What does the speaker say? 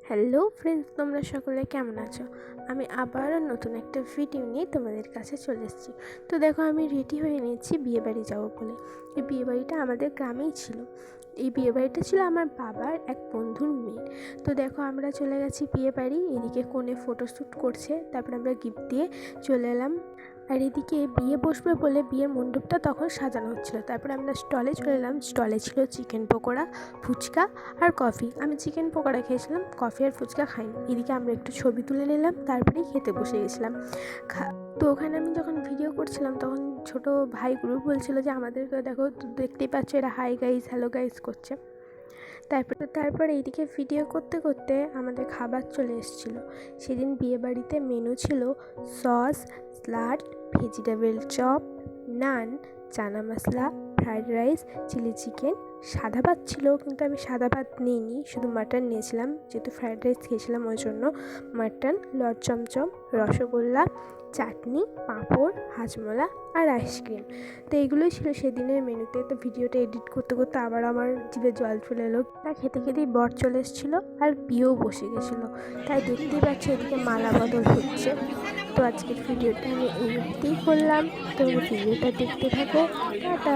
Hello friends, তোমরা সকলে কেমন আছো? আমি আবারও নতুন একটা ভিডিও নিয়ে তোমাদের কাছে চলে এসেছি। তো দেখো, আমি রেডি হয়ে নিয়েছি বিয়েবাড়ি যাবো বলে। এই বিয়েবাড়িটা আমাদের গ্রামেই ছিল। এই বিয়েবাড়িটা ছিল আমার বাবার এক বন্ধুর মেয়ে। তো দেখো, আমরা চলে গেছি বিয়েবাড়ি। এদিকে কনে ফটোশ্যুট করছে, তারপরে আমরা গিফট দিয়ে চলে এলাম। আর এদিকে বিয়ে বসবে বলে বিয়ের মণ্ডপটা তখন সাজানো হচ্ছিলো। তারপরে আমরা স্টলে চলে এলাম। স্টলে ছিল চিকেন পকোড়া, ফুচকা আর কফি। আমি চিকেন পকোড়া খেয়েছিলাম, কফি আর ফুচকা খাইনি। এদিকে আমরা একটু ছবি তুলে নিলাম, তারপরেই খেতে বসে গেছিলাম। তো ওখানে আমি যখন ভিডিও করছিলাম তখন ছোট ভাই গ্রুপ বলছিল যে আমাদেরকে দেখো, দেখতেই পাচ্ছ এরা হাই গাইস হ্যালো গাইস করছে। তারপরে এইদিকে ভিডিও করতে করতে আমাদের খাবার চলে এসেছিলো। সেদিন বিয়েবাড়িতে মেনু ছিল সস, স্যালাড, ভেজিটেবল চপ, নান, chana masala, fried rice, chilli chicken, সাদা ভাত ছিল, কিন্তু আমি সাদা ভাত নিইনি, শুধু মাটন নিয়েছিলাম, যেহেতু ফ্রাইড রাইস খেয়েছিলাম ওই জন্য। মাটন, লট চমচম, রসগোল্লা, চাটনি, পাঁপড়, হাজমোলা আর আইসক্রিম। তো এইগুলোই ছিল সেদিনের মেনুতে। তো ভিডিওটা এডিট করতে করতে আবার আমার জিভে জল চলে এলো। তা খেতে খেতেই বর চলে এসেছিলো আর বিয়েও বসে গেছিলো। তাই দেখতেই পাচ্ছি এদিকে মালা বদল হচ্ছে। তো আজকের ভিডিওটা আমি এই অবধিই করলাম। তো ভিডিওটা দেখতে থাকো। টাটা।